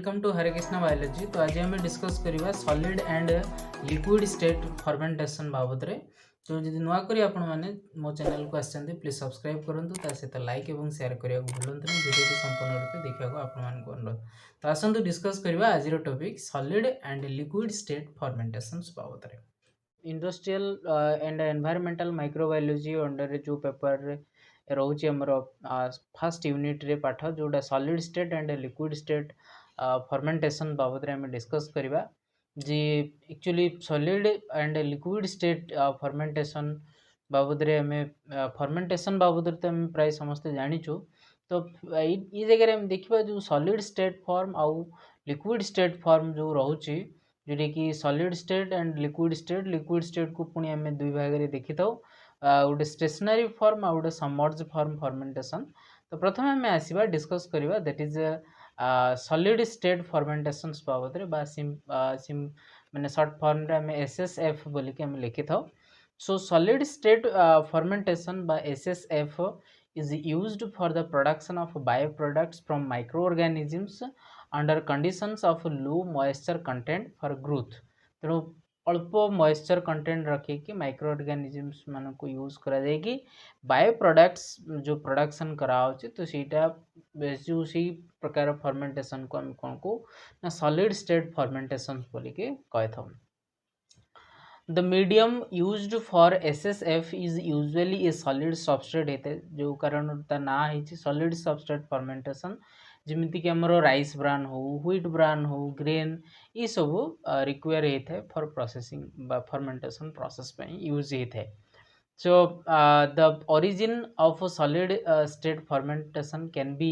Welcome to Hare Krishna biology. तो आज आम डिस्कस करवा solid and liquid state fermentation बाबद रे। तो जब नुआक आपण मैंने मो चैनल को आसते प्लीज सब्सक्राइब करूँ, सहित लाइक और शेयर करने को भूलु वीडियो को संपूर्ण रूप देखा आपण अनुरोध। तो आसतु डिस्कस करवा आज topic solid and liquid state fermentation बाबद रे। Industrial and environmental microbiology under जो पेपर रोचे आमर फर्स्ट यूनिट रे पाठ जोटा solid state and liquid state fermentation बाबद आम डिस्कस करवा जी actually solid and liquid state fermentation बाबद आम फर्मेंटेशन बाबद तो आम प्राय समस्ते जाचु। तो ये जगह देखा जो सॉलिड स्टेट फॉर्म आउ लिक्विड स्टेट फॉर्म जो रोचे जोटा कि solid state and liquid state को पुणी आम दुई भाग में देखी था, गोटे स्टेशनरी फॉर्म आ गोटे सबमर्ज फॉर्म फर्मेंटेशन। तो प्रथम आम आसवा डिस्कस करवा that is solid state fermentation बाबद माने शॉर्ट फॉर्म रे आम SSF बोलिक आम लिखी था। सो सॉलिड स्टेट फर्मेंटेशन बा SSF is used for the production of bioproducts from microorganisms under conditions of low moisture content for growth। तेणु अल्प मॉइस्चर कंटेंट रखिकी माइक्रो ऑर्गेनिजम्स मान को यूज करा जाएगी बायो प्रोडक्ट्स जो प्रोडक्शन कराऊँचे। तो सीटा जो सी प्रकार फर्मेंटेशन को हम कौन को ना सॉलिड स्टेट फर्मेंटेशन बोलिके कही था। The medium used for SSF is usually a solid substrate है जो कारण ता ना है सॉलिड सबस्ट्रेट फर्मेंटेशन जमीती कि हमरो राइस ब्रान हो व्हीट ब्रान हो ग्रेन ये सब रिक्वायर होता है फॉर प्रोसेसिंग बा फर्मेंटेशन प्रोसेस पे यूज होता है। So the origin of a solid state fermentation can be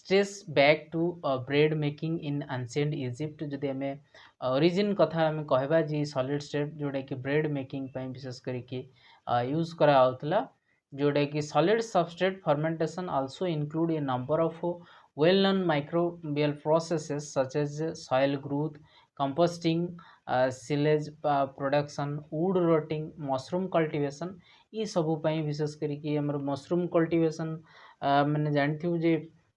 traced back to bread making in ancient Egypt। जदि आम origin कथा आम कहबा जी solid state जोटा कि bread making पे विशेष करके यूज कराउतला जोटा कि solid substrate fermentation also include a number of well known microbial processes such as soil growth, composting, silage production, wood rotting, mushroom cultivation। ये सबू विशेष करके हमर मशरूम कल्टीवेशन मैंने जानथि जे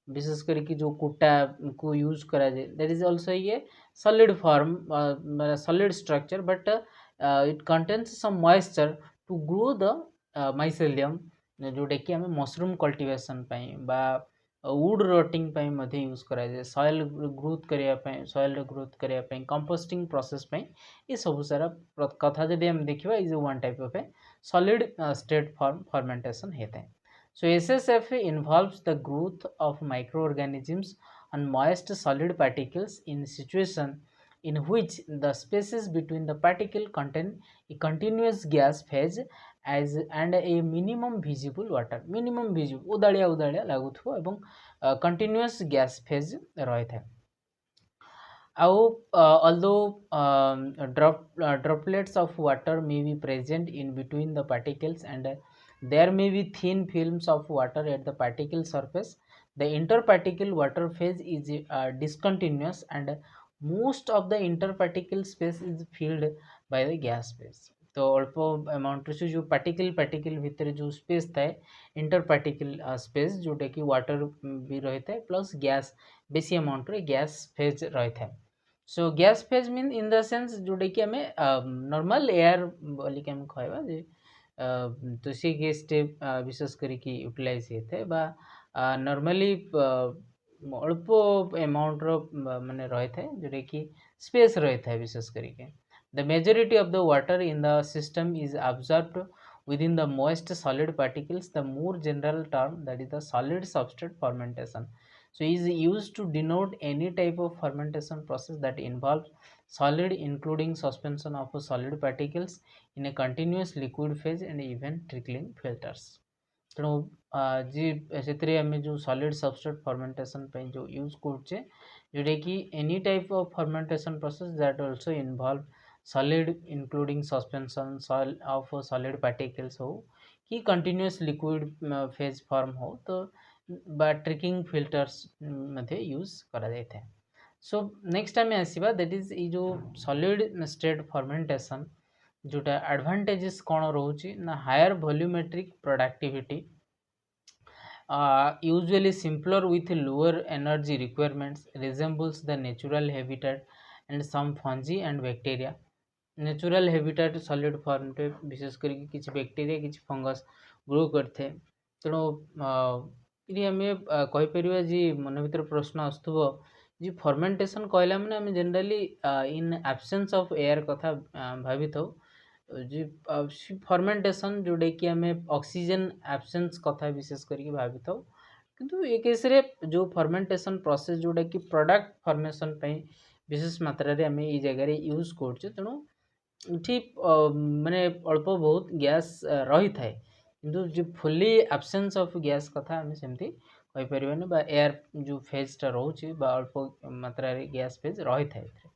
विशेष करके जो कुटा को यूज करा जाए दैट इज ऑल्सो ये solid form solid structure but it contains some moisture to grow the mycelium जोटा कि आम मशरूम कल्टीवेशन बा वुड रोटिंग यूज करा जाए सॉइल ग्रोथ करने सॉइल ग्रोथ करने कंपोस्टिंग प्रोसेस ये सब सारा कथा जब आम देखा is one type of a solid state form fermentation होता है। सो SSF involves the growth of microorganisms on moist solid particles in situation in which the spaces between the particle contain a continuous gas phase as and a minimum visible water minimum visible उदाड़िया लगुव एवं continuous gas phase रही है। Although droplets of water may be present in between the particles and there may be thin films of water at the particle surface, the interparticle water phase is discontinuous and most of the interparticle space is filled by the gas phase। तो अल्प amount से जो particle भितर जो space थाए इंटरपार्टिकल space जोटा कि water भी रही है प्लस गैस बेसी अमाउंट रे गैस फेज रही है। सो gas phase mean in the sense जोटा कि आम नॉर्मल एयर बोलिक आम कहवा जे तो सी गैस टे विशेष करके यूटिलाइज होता है बा नॉर्मली अल्प अमाउंट रो माने रही है जोटा कि स्पेस रही है विशेष करके। The majority of the water in the system is absorbed within the moist solid particles, the more general term that is the solid substrate fermentation। So is used to denote any type of fermentation process that involves solid including suspension of solid particles in a continuous liquid phase and even trickling filters। तेणु जी से आम जो solid substrate fermentation जो use करुचे जोटा कि any type of fermentation process that also involve solid including suspension of solid particles हो कि कंटिन्यूअस लिक्विड फेज फॉर्म हो तो बा ट्रिकिंग फिल्टर्स मध्ये यूज करा जाता है। सो नेक्स्ट आम आसवा दैट इज जो सॉलिड स्टेट फर्मेंटेशन जोटा एडवांटेजेस कौन रोचे ना higher volumetric productivity usually simpler with lower energy requirements, resembles the natural habitat and some fungi and bacteria. Natural habitat solid form रे विशेष करके किसी बैक्टीरिया किसी फंगस ग्रो करते तेणु ये आम कहीपर जी मन भर प्रश्न आसुव जी फर्मेंटेशन कहला मैंने आम generally in absence of air कथा भावी था जी फर्मेंटेशन जोटा कि आम ऑक्सीजन एब्सेंस कथा विशेष करके भावी था किंतु ए केस रे जो फर्मेंटेशन प्रोसेस जोटा कि प्रोडक्ट फॉर्मेशन विशेष मात्रा रे आम ये जगह यूज करछे तेणु ଏଠି ମାନେ ଅଳ୍ପ ବହୁତ ଗ୍ୟାସ୍ ରହିଥାଏ କିନ୍ତୁ ଯେ ଫୁଲି ଆବସେନ୍ସ ଅଫ୍ ଗ୍ୟାସ୍ କଥା ଆମେ ସେମିତି କହିପାରିବାନି ବା ଏୟାର ଯେଉଁ ଫେଜ୍ଟା ରହୁଛି ବା ଅଳ୍ପ ମାତ୍ରାରେ ଗ୍ୟାସ୍ ଫେଜ୍ ରହିଥାଏ ଏଥିରେ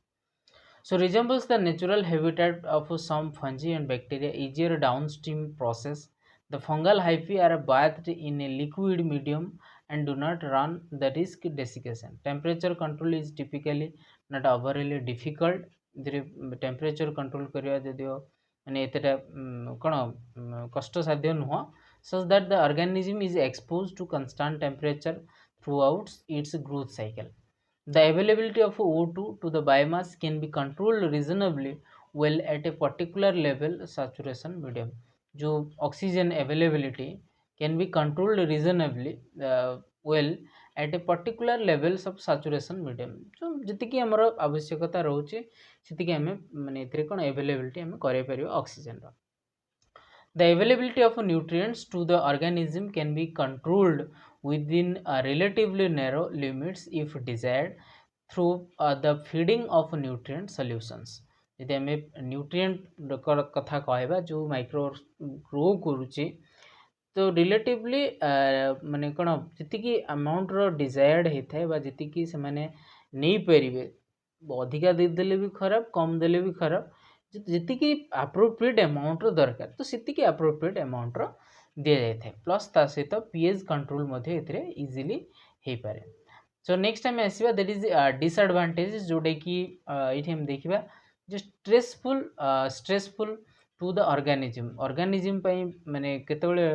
so resembles the natural habitat of some fungi and bacteria easier downstream process the fungal hyphae are bathed in a liquid medium and do not run the risk desiccation temperature control is typically not overly difficult temperature control करवा जदिव माने एतटा कौन कष्ट साध्य नुह such that the organism is expose to constant temperature throughout its growth cycle the availability of O2 to the biomass can be controlled reasonably well at a particular level saturation medium जो oxygen availability can be controlled reasonably well at a particular levels of saturation medium जो जी आमर आवश्यकता रोचे से आम माने कौन availability आम कर oxygen the availability of nutrients to the organism can be controlled within relatively narrow limits if desired through the feeding of nutrient solutions यदि आम न्यूट्रिएंट कथा कहवा जो माइक्रो ग्रो करुचे तो रिलेटिवली माने कौन जी अमाउंटर डिजायर्ड होता है जी से नहीं पारे अधिका देदेले भी खराब कम देले भी खराब जी एप्रोप्रिएट अमाउंटर दरकार तो सीतिकी एप्रोप्रिएट अमाउंटर दि जाए प्लस ता सहित पीएच कंट्रोल इजिली हो पारे सो नेक्स्ट आम आसवा दैट इज डिसएडवांटेज जोटा कि ये हम देखा जो स्ट्रेसफुल टू द ऑर्गेनिज्म माने केतबेले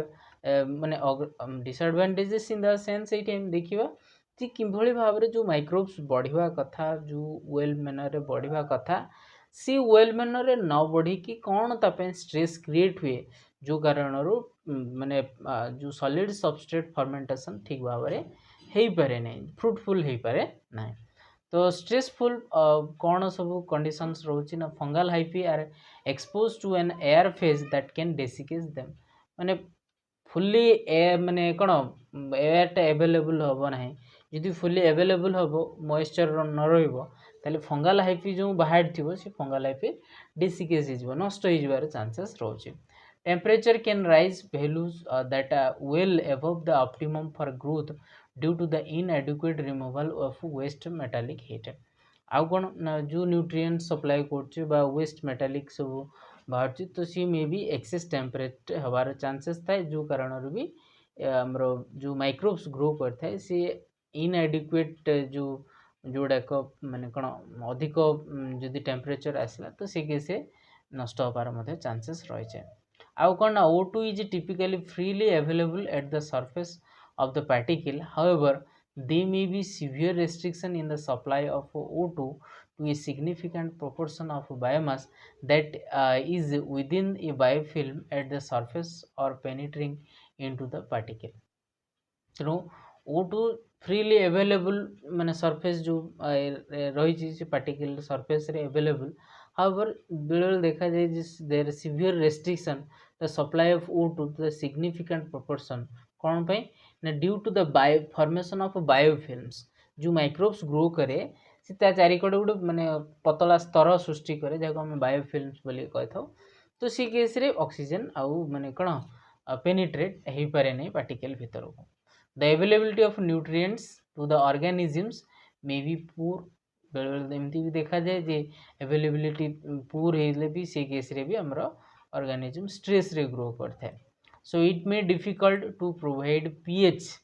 माने डिसएडवांटेजेस इन द सेंस ये हम देखा कि किभली भाव में जो माइक्रोब्स बढ़िया कथा जो वेल मैनर बढ़िया कथा सी वेल मैनर न बढ़ी कि कौन ताप स्ट्रेस क्रिएट हुए जो कारण माने जो सॉलिड सबस्ट्रेट फर्मेंटेशन ठीक भाव में हो पारे नहीं फ्रुटफुल हो पारे ना तो स्ट्रेसफुल कौन सब कंडीशंस रोची ना fungal hyphae are exposed to an air phase that can desiccate them माने फुल्ली माने कौन एयरटा एवेलेबल हम ना जी फुल्ली एवेलेबल हम मॉइस्चर न रही फंगल हाइफी जो बाहर थी से फंगल हाइफी डेसिकेट हो नष्ट हो चांसेस रोचे temperature can rise values that well above the optimum for growth due to the inadequate removal of waste metallic heat आउ कौन जो न्यूट्रिएंट सप्लाई कर वेस्ट मेटालिक सब बाहर तो सी मे भी एक्सेस टेम्परेचर हबार चांसेस थाए जो कारण भी आमर जो माइक्रोब्स ग्रो करता सी इनएडिक्वेट जो जोड़ाक माने कौन अधिक जदि टेम्परेचर आसला तो सी केस नष्ट होबार चांसेस रही आउ कौन O2 is typically freely available at the surface of the particle however there may be severe restriction in the supply of O2 to a significant proportion of biomass that is within a biofilm at the surface or penetrating into the particle तेणु O2 freely available माने surface जो रही से particle surface रे available however बेले देखा जाए there severe restriction the supply of O2 to the significant proportion कौन पे ना due to the formation of biofilms जो माइक्रोब्स ग्रो करे से चारिकड़े गोटे माने पतला स्तर सृष्टि करे जहाँ आम बायोफिल्म्स बोली कही तो सी केस रे ऑक्सीजन आउ माने कौन पेनिट्रेट हो पारे नहीं पार्टिकल भीतर को the availability of nutrients to the organisms may be poor बेले बेले एमती भी देखा जाए जे अवेलेबिलिटी पुअर होले भी से केस रे भी हमरो ऑर्गेनिज्म स्ट्रेस रे ग्रो करता है so it may difficult to provide pH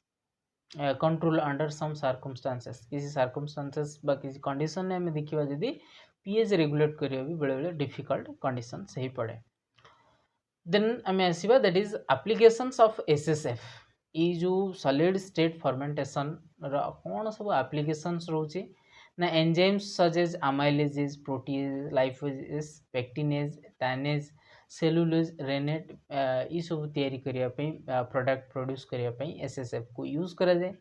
control under some circumstances किसी circumstances बा किसी condition में हमें देखिए जदि pH regulate करिया भी बड़े बड़े difficult conditions ही पड़े then हमें आसीबा that is applications of SSF ये जो सॉलिड स्टेट फर्मेंटेशन कौन सब एप्लीकेशंस रोचे ना enzymes such as amylases proteases lipases pectinases tannases cellulose rennet ये सब तैयारी करिया पे प्रोडक्ट प्रोड्यूस करिया पे एसएसएफ को यूज करा जाए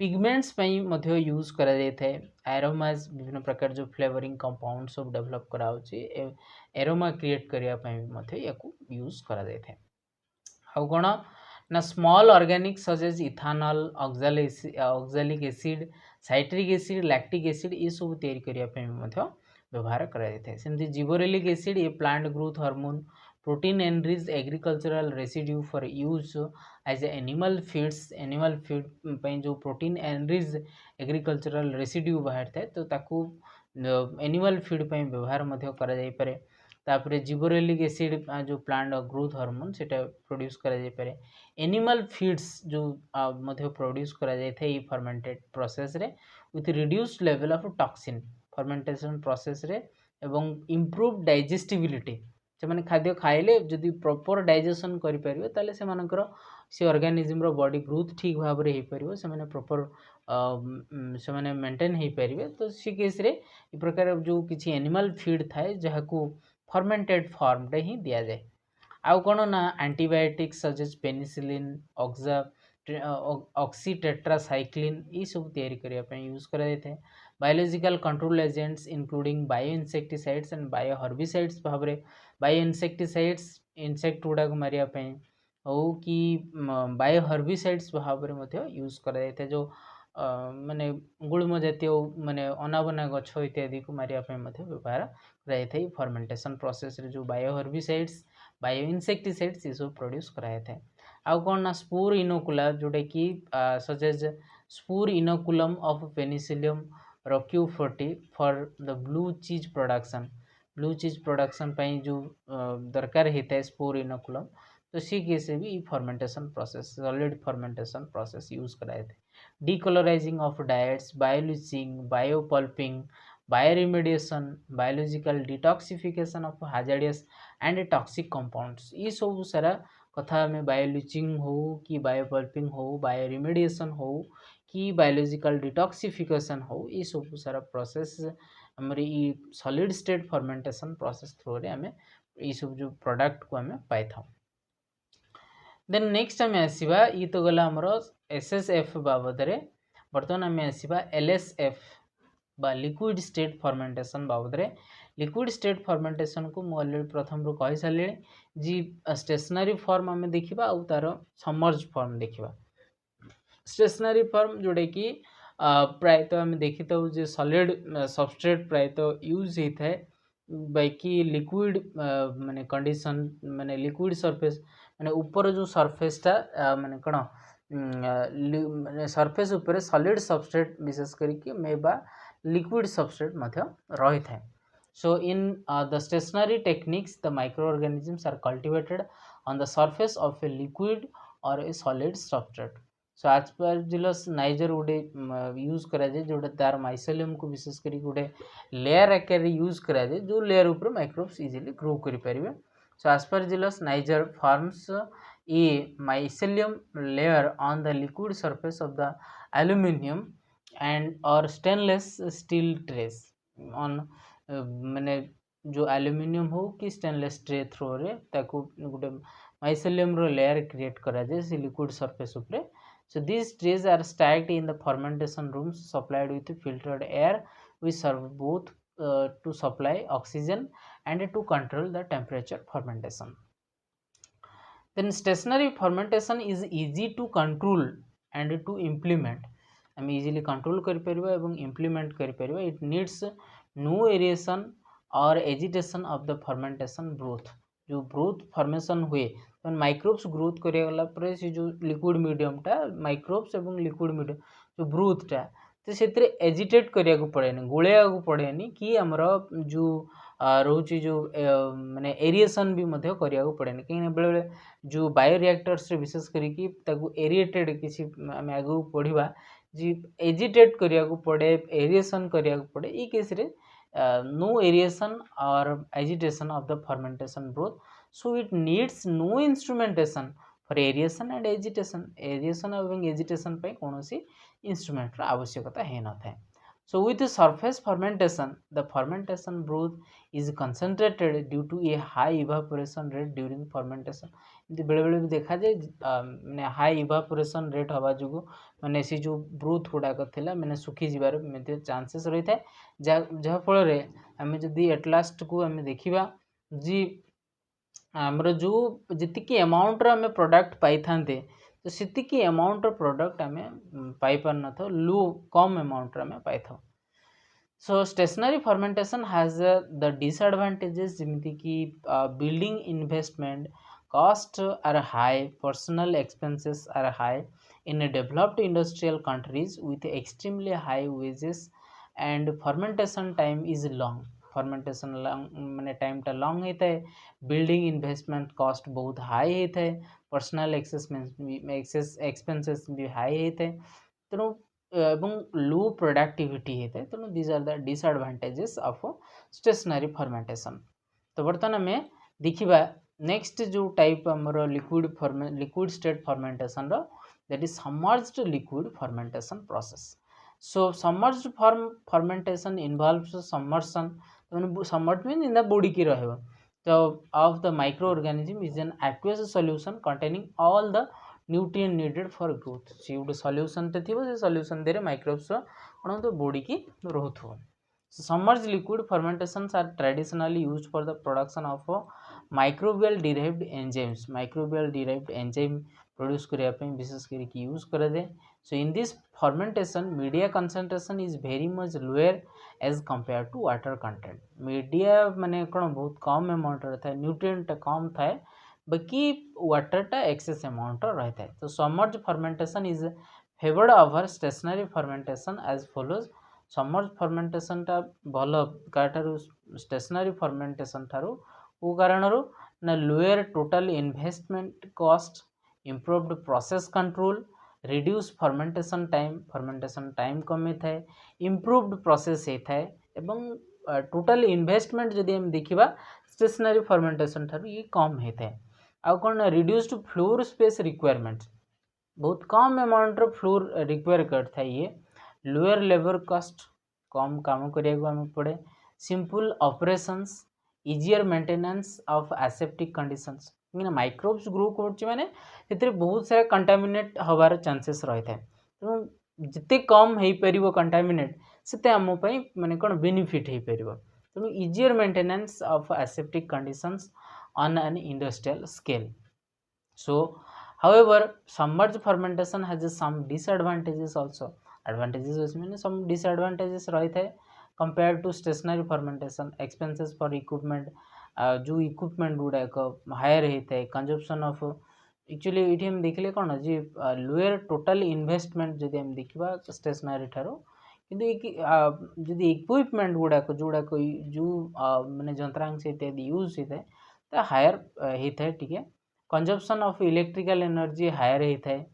पिगमेंट्स पई मध्य यूज करा जाय थाए एरोमाज विभिन्न प्रकार जो फ्लेवरिंग कंपाउंड सब डेवलप करा होची एरोमा क्रिएट करिया पई मध्य याकू यूज करा जाय थाए हाउ कोन ना small organic such as ethanol oxalic acid citric acid lactic acid ये सब तैयारी करिया पई मध्य व्यवहार करा जाय थाए सेमती जिबरेलिक एसिड ये plant growth hormone protein enriched agricultural residue for use as animal feed पे जो प्रोटीन एनरिच्ड एग्रीकल्चरल रेसिड्यू बाहर थाए तो ताकू एनिमल फीड पे व्यवहार मध्य करा जाय पारे तापरे जिबरेलिक एसिड जो प्लांट ग्रोथ हार्मोन सेटा प्रोड्यूस करा जाय पारे एनिमल फीड्स जो मध्य प्रोड्यूस करा जाय थाए फर्मेंटेड प्रोसेस रे with reduced level of toxin fermentation process रे एवं इम्प्रूव डाइजेस्टिबिलिटी से मैंने खाद्य खाइले जदि प्रॉपर डाइजेशन करें ताले से मानकर से ऑर्गेनिज्म बॉडी ग्रोथ ठीक भाव में हो पार से मैंने प्रॉपर से मैंने मेंटेन हो पारे तो सी केस रे इ प्रकार जो किसी एनिमल फीड थाए जहाँ को फर्मेंटेड फॉर्म रे ही दिया जाए आउ कौन ना antibiotics such as penicillin oxytetracycline ये सब तैयारी करने यूज करा जाए biological control agents including bio insecticides and bio herbicides भाव में बायो इनसेक्टिसाइड्स इनसेक्ट गुड़ा मारे हो कि बायो हर्बिसाइड्स भाव में यूज करा जो माने गुल्म जातीय माने अनाबना गछ इत्यादि को मारे व्यवहार कराई फर्मेंटेशन प्रोसेस रे जो बायो हर्बिसाइड्स बायो इनसेक्टिसाइड्स ये सब प्रोड्यूस कराई थाए आउ कौन ना स्पोर इनोकुला जोटा कि such as spore inoculum of Penicillium roqueforti for the blue cheese production पाई जो दरकार होता है स्पोर इनोकुलम तो सी केस भी fermentation process solid fermentation process use कराए थे decolourising of dyes bioleaching biopulping bioremediation biological detoxification of hazardous and toxic compounds ये सब सारा कथा में बायोलिचिंग हो कि बायोपल्पिंग हो बायोरिमेडिएशन हो कि बायोलॉजिकल डिटॉक्सिफिकेशन हो ये सब सारा प्रोसेस आमर ये solid state fermentation process through रे आमे ये सब जो प्रोडक्ट को आमे पाई था देन नेक्स्ट आमे आसीबा ये तो गला हमर एसएसएफ बाबद रे बर्तमान आमे आसीबा एलएसएफ बा लिक्विड स्टेट फर्मेंटेशन बाबद रे लिक्विड स्टेट फर्मेंटेशन को मु ऑलरेडी प्रथम रो कहि साले जी स्टेशनरी फॉर्म आमे देखिबा आ तार सबमर्ज फॉर्म देखिबा स्टेशनरी फॉर्म जोड़े कि प्रायतः आम देखी था जो सॉलिड सबस्ट्रेट प्रायतः यूज होता है बाकी लिक्विड माने कंडीशन माने लिक्विड सरफेस माने ऊपर जो सरफेसटा माने कौन माने सरफेस ऊपर सॉलिड सबस्ट्रेट विशेष करके मेबा लिक्विड सबस्ट्रेट मध्य रही था so in the stationary techniques the microorganisms are cultivated on the surface of a liquid or a solid substrate so Aspergillus niger गोटे यूज कराए जोटा तार माइसेलियम को विशेष कर गोटे लेयर आकार यूज कराए जो लेयर ऊपर माइक्रोब्स इजिली ग्रो करें so Aspergillus niger forms a mycelium layer on the liquid surface of the aluminium and or stainless steel trays on माने जो एल्यूमिनियम हो कि स्टेनलेस ट्रे थ्रो रे ताको गोटे माइसेलियम रो लेयर क्रिएट करा जाए से लिक्विड सरफेस ऊपर So these trays are stacked in the fermentation rooms supplied with filtered air. We serve both to supply oxygen and to control the temperature fermentation. Then stationary fermentation is easy to control and to implement. हम easily control कर परिबा एवं implement कर परिबा. It needs no aeration or agitation of the fermentation broth. जो broth formation हुए तो microbes growth करेगला पर से जो लिक्विड मीडियमटा माइक्रोब्स एवं लिक्विड मीडियम जो ब्रोथटा तो से एजिटेट करिया को पड़ेनी गोलिया को पड़ेनी कि आमर जो रोचे जो माने एरिएशन भी मध्य करिया को पड़ेनी कहीं बेले बेले जो बायो रिएक्टर्स रे विशेष करिकी ताकू एरिएटेड किसी आम आगू पढ़ा जी एजिटेट करिया को पड़े एरिएशन करिया को पड़े ई केस रे no aeration or agitation of the fermentation broth so it needs no instrumentation for aeration and agitation और एजिटेशन पे कौन सी इंस्ट्रूमेंट आवश्यकता है न था. So with the surface fermentation, the fermentation broth is concentrated due to a high evaporation rate during fermentation. बेले बेले भी देखा जाए मैंने हाई इवापोरेशन रेट हवा जो मैंने सी जो ब्रूथ गुड़ाक थिला मैंने सुखी जीवार चांसेस रही था जहाँ फल आम जदि एटलास्ट को आम देखा जी आमर जो जी अमाउंट आम प्रोडक्ट पाई था तो सीतिकी अमाउंट प्रोडक्ट आम पाई पार न था लो कम अमाउंट आम पाई था. So stationary fermentation has the disadvantages जमीती कि building investment cost are high, personal expenses are high in developed industrial countries with extremely high wages and fermentation time is long. fermentation माने time टा long होता है, building investment cost बहुत high होता है, personal expenses भी high होता है तेणु एवं लो प्रोडक्टिविटी होता है तेणु these are the disadvantages of stationary fermentation. तो बर्तमान आम देखा नेक्स्ट जो टाइप आमर liquid state fermentation that is submerged liquid fermentation process. So submerged fermentation involves submersion submerge mean in the body की रहे तो of the microorganism is an aqueous solution containing all the nutrient needed for growth. सी गोटे solution थे से solution दे microbes कौन तो body की रोथो. Submerge liquid fermentations are traditionally used for the production of microbial derived enzymes. Microbial derived enzyme produce करने विशेष करके यूज कराए. So in this fermentation media concentration is very much lower as compare to water content. Media माने कौन बहुत कम amount था, nutrient कम थाए बाकी वाटरटा एक्सेस अमाउंट रहता है. तो submerge fermentation is favoured over stationary fermentation as follows. Submerge फर्मेंटेशनटा भल काठारू स्टेशनरी फर्मेंटेशन ठारू को कारण ना lower total investment cost, improved process control, reduce fermentation time कमी थाए, इम्प्रूव्ड प्रोसेस होता है एवं टोटल इन्वेस्टमेंट जदि हम देखा स्टेशनरी फर्मेंटेशन ठारू ये कम होता है. आउ कौन रिड्यूस्ड फ्लोर स्पेस रिक्वायरमेंट बहुत कम अमाउंट फ्लोर रिक्वायर करता है. ये लोअर लेबर कॉस्ट कम काम करिया पड़े, simple operations, easier maintenance of aseptic conditions. Microbes grow कर बहुत सारा कंटामिनेट हबार चांसेस रही है तेणु जिते कम हो पार कंटामिनेट से आमपाई माने कौन बेनिफिट हो पार. तेणु easier maintenance of aseptic conditions on an industrial scale. So however submerged fermentation has some disadvantages also. Advantages mean some disadvantages रहते हैं compared to stationary fermentation. Expenses for equipment जो equipment गुड़ाक हायर होता है, consumption of actually ये हम देखले कौन जी lower total investment जदि हम देखा स्टेशनरी ठारो किंतु जदि इक्विपमेंट गुड़ाक जोड़ाक जो माने जंत्रांश इत्यादि यूज होता है तो हायर होता है. ठीक है, consumption of electrical energy higher होता है.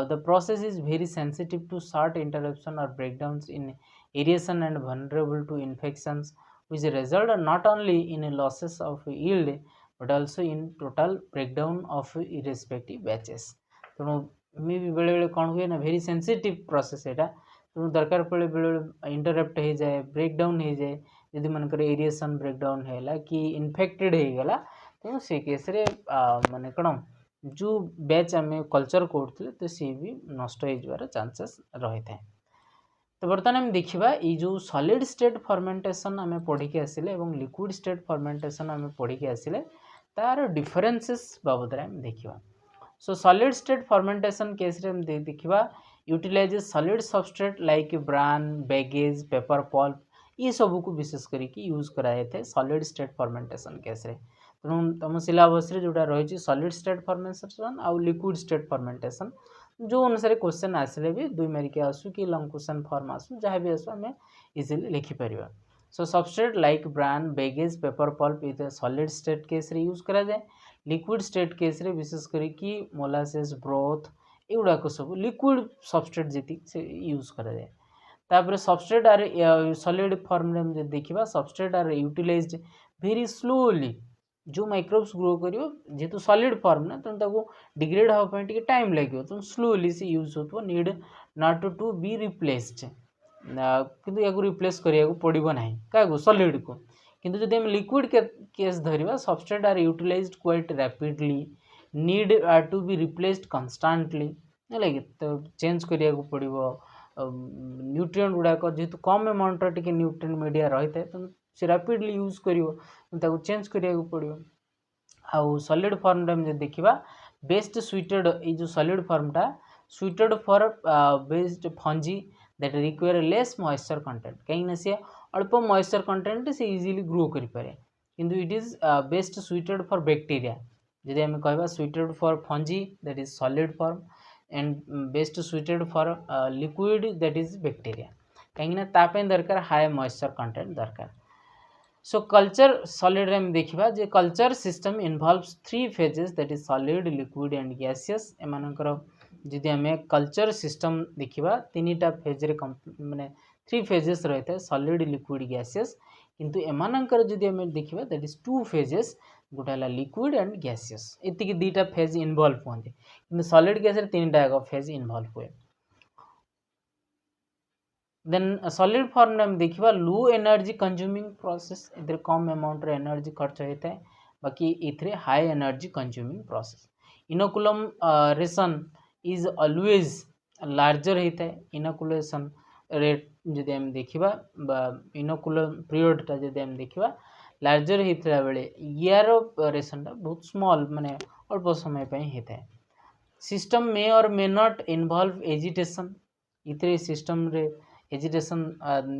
The process is very sensitive to short interruption और breakdowns in aeration and vulnerable to infections which result not only in losses of yield but also in total breakdown of irrespective batches. तेणु मे भी बेले बेले कौन हुए ना very sensitive process एटा तेणु दरकार पड़े बेले बेले इंटरप्ट हो जाए, ब्रेकडाउन हो जाए. यदि मनकर एरिएशन ब्रेकडाउन है कि इन्फेक्टेड हो गला तेणु से केस रे माने कौन जो बैच आम कल्चर करते तो सी भी नष्ट हो जावार चांसेस रही है. तो बर्तमान आम देखा ये जो सॉलिड स्टेट फर्मेंटेशन आम पढ़ी आसिले और लिक्विड स्टेट फर्मेंटेशन आम पढ़ी आसिले तार डिफरेंसेस बाबद आम देखा. सो सॉलिड स्टेट फर्मेंटेशन केस रे देखा utilises solid substrate like bran, bagasse, paper pulp ये सब को विशेष करके यूज कराए थे सॉलिड स्टेट फर्मेंटेशन केस रे. तेणु तुम सिलेबस जोटा रही सॉलिड स्टेट फर्मेंटेशन आउ लिक्विड स्टेट फर्मेंटेशन जो अनुसार क्वेश्चन आसिले भी 2 मार्क आसू कि लॉन्ग क्वेश्चन फॉर्म आसू जहाँ भी आसू आम इजिली लिखिपर. So substrate like bran, bagasse, paper pulp ये सॉलिड स्टेट केस रे यूज करा जाए. लिक्विड स्टेट केस रे विशेष करके मोलासेस, ब्रोथ एगुड़ाक सब लिक्विड सबस्ट्रेट जी से यूज करा जाए. तापर सबस्ट्रेट आर सॉलिड फॉर्म में देखा substrate are utilised very slowly जो माइक्रोब्स ग्रो करियो जेहेतु सॉलिड फॉर्म ना तेणु ताको डिग्रेड हाँपी टे टाइम लगे तो स्लोली से यूज हो need not to be replaced किंतु या रिप्लेस करिया पड़ो ना क्या सॉलिड को किंतु जब हम लिक्विड केस धरिबा substrate are utilized quite rapidly need to be replaced constantly है तो चेंज करिया पड़ो न्यूट्रिएंट गुड़ाक जेहेतु कम अमाउंट टे न्यूट्रिएंट मीडिया रही है तो से रैपिडली यूज कर चेंज करिया पड़ो आउ सॉलिड फॉर्म रे देखिबा बेस्ट स्वीटेड ये जो सॉलिड फॉर्मटा suited for based fungi that require less moisture content कहीं सी अल्प मॉइस्चर कंटेंट से इजीली ग्रो करि पारे किंतु it is best suited for bacteria जदि हम कहबा suited for fungi that is solid form and best suited for liquid that is bacteria कहीं तापें दरकार हाई मॉइस्चर कंटेंट दरकार सो कल्चर सॉलिड रे हम देखिबा जे culture system involves 3 phases that is solid liquid and gaseous एमानकर जदि आम कल्चर सिस्टम देखिबा तीनटा फेज रे माने 3 फेजेस रही है सॉलिड लिक्विड गैसियस किंतु एमानकर जदि आम देखिबा दैट इज 2 फेजेस गोटे है लिक्विड एंड गैसियस एतिकी दुईटा फेज इन्वॉल्व होते किंतु सॉलिड गैस रे तीनटा फेज इन्वॉल्व हुए देन सॉलिड फॉर्म में देखिबा लो एनर्जी कंज्यूमिंग प्रोसेस इधर कम अमाउंट रे एनर्जी खर्च होता है बाकी इथरे high energy consuming process inoculum रेशन इज ऑलवेज लार्जर होता है इनोकुलेशन रेट जदि हम देखिबा इनोकुलम पीरियडटा जदि हम देखिबा लार्जर होता बेले यार रेशनटा बहुत स्मॉल माने अल्प समय पे होता है सिस्टम मे और मे नॉट इन्वॉल्व एजिटेशन इतरे सिस्टम रे एजिटेशन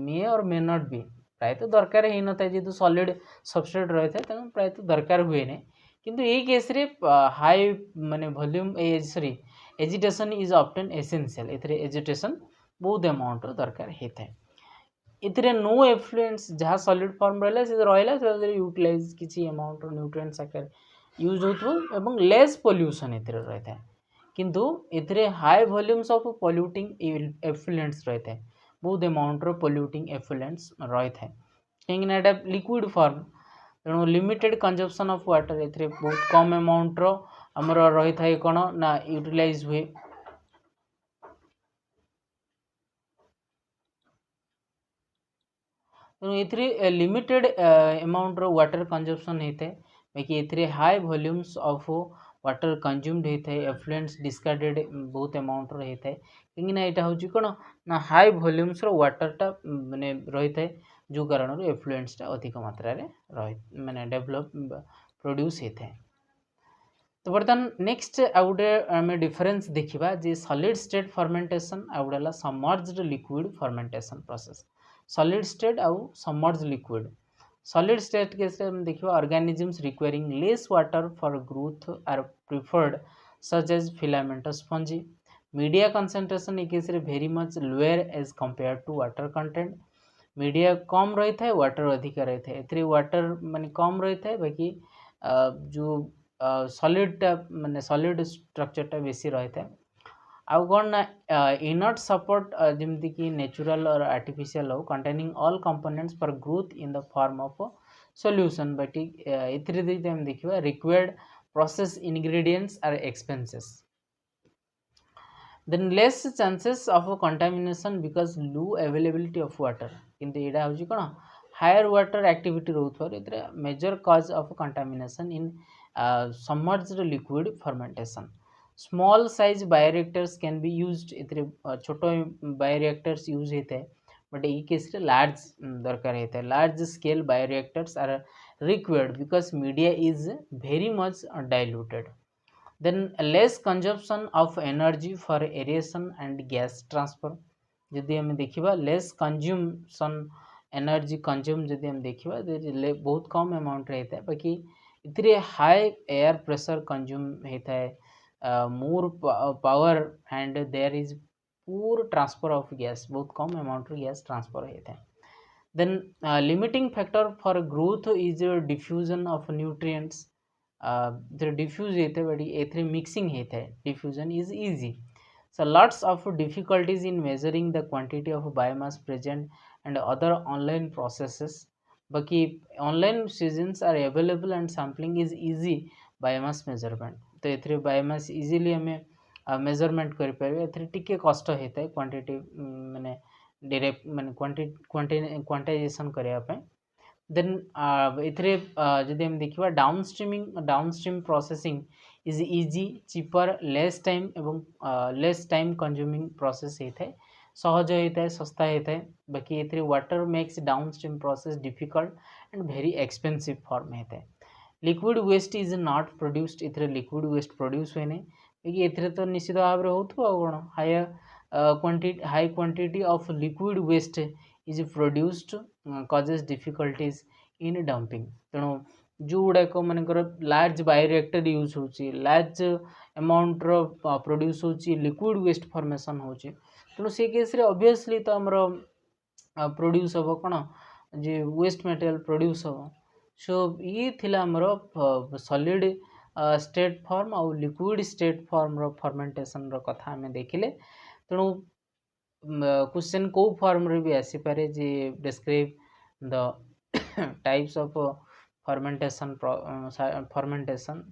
मे और मे नॉट बी प्राय तो दरकार ही न था जेहेतु सॉलिड सबस्ट्रेट रही है तेणु प्राय तो दरकार हुए नहीं किंतु यही केस रे हाई माने volume sorry agitation is often essential इतरे एजिटेशन बहुत अमाउंट दरकार होता है इतरे नो एफ्लुएंस जहाँ सॉलिड फॉर्म रहा से रहा यूटिलाइज किसी अमाउंट न्यूट्रिएंट्स आकार यूज हो लेस पोल्यूशन इतरे रहता है किंतु इतरे high volumes of polluting effluents रहता है बहुत अमाउंट पोल्यूटिंग एफ्लुएंट्स रही है कहीं लिक्विड फॉर्म तेणु लिमिटेड कंजप्शन ऑफ वाटर ए बहुत कम अमाउंट आमर रही है कौन ना यूटिलाइज हुए तेणु ये लिमिटेड अमाउंट वाटर कंजप्शन होता है बाकी ये high volumes of water consumed होता है एफ्लुएंट्स डिस्कार्डेड बहुत अमाउंट होता है कहीं यहाँ हूँ कौन ना हाई वॉल्यूम्स वाटरटा माने रही है जो कारण एफ्लुएंट्सटा अधिक मात्रा रही माने डेवलप प्रोड्यूस होता है तो बर्तमान नेक्स्ट आ गए आम डिफरेन्स देखा जे सॉलिड स्टेट फर्मेंटेशन आ गए submerged liquid fermentation process solid state आउ submerged liquid solid state case देखिए organisms requiring less water for growth are preferred such as filamentous fungi media concentration ए case very much lower as compare to water content media कम रही है water अधिक रही है ए water माने कम रही है बाकी जो सॉलिडटा माने सॉलिड स्ट्रक्चरटा बेसी रही है आउ कौन ना इनट सपोर्ट जमती कि नेचुरल और आर्टिफिशियल हो containing all components for growth in the form of solution but ये हम देखा required process ingredients are expenses then less chances of contamination because low availability of water किंतु यहाँ हूँ कौन हायर वाटर एक्टिविटी रोथे major cause of contamination in submerged liquid fermentation small size bioreactors can be used इतने छोट bioreactors use होता है but ये केस लार्ज दरकार होता है large scale bioreactors are required because media is very much diluted then less consumption of energy for aeration and gas transfer जदि हम देखा लेस कंज्यूमसन एनर्जी कंज्यूम जदि हम देखा बहुत कम अमाउंट रहता है बाकी इतने हाई एयर प्रेशर कंज्यूम होता है more power and there is poor transfer of gas बहुत कम अमाउंट गैस ट्रांसफर होता है then limiting factor for growth is diffusion of nutrients diffuse होते हैं बड़ी ए मिक्सिंग होता है diffusion is easy so lots of difficulties in measuring the quantity of biomass present and other online processes बाकी online seasons are available and sampling is easy biomass measurement. तो ये biomass easily आम measurement करें टिके कष्ट होता है quantity माने डायरेक्ट माने क्वांटाइजेशन करने। देन इथरे जदि हम देखिबा downstream processing is easy cheaper less time एवं लेस टाइम कंज्यूमिंग प्रोसेस होता है, सहज होता है, सस्ता होता है। बाकी ये water makes downstream process difficult and very expensive form होता है। Liquid waste is not produced, इथरे लिक्विड वेस्ट प्रोड्यूस हुए नहीं, क्योंकि इथरे तो निश्चित भाव में होथो कौन high quantity of liquid waste is produced causes difficulties in dumping. तेणु जो गुड़ाक मानकर लार्ज बायोरिएक्टर यूज हो लार्ज अमाउंट प्रोड्यूस हो लिक्विड वेस्ट फॉर्मेशन हो, तेणु से केस रे ऑब्वियसली तो आमर प्रोड्यूस हम कौन जे वेस्ट मटेरियल प्रोड्यूस हम। सो ये थिला आमर सॉलिड स्टेट फॉर्म आउ लिक्विड स्टेट फॉर्म रो फर्मेंटेशन रो कथा आम देखिले। तेणु क्वेश्चन को फॉर्म रे भी आसी पारे जे describe the types of fermentation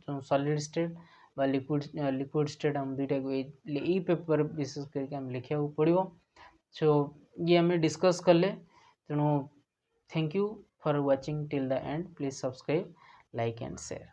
जो सॉलिड स्टेट बा लिक्विड स्टेट हम दुईटा को पेपर विशेष करके हम लिखा पड़ो। सो ये आम डिस्कस कले। तेणु thank you for watching till the end. Please subscribe, like and share.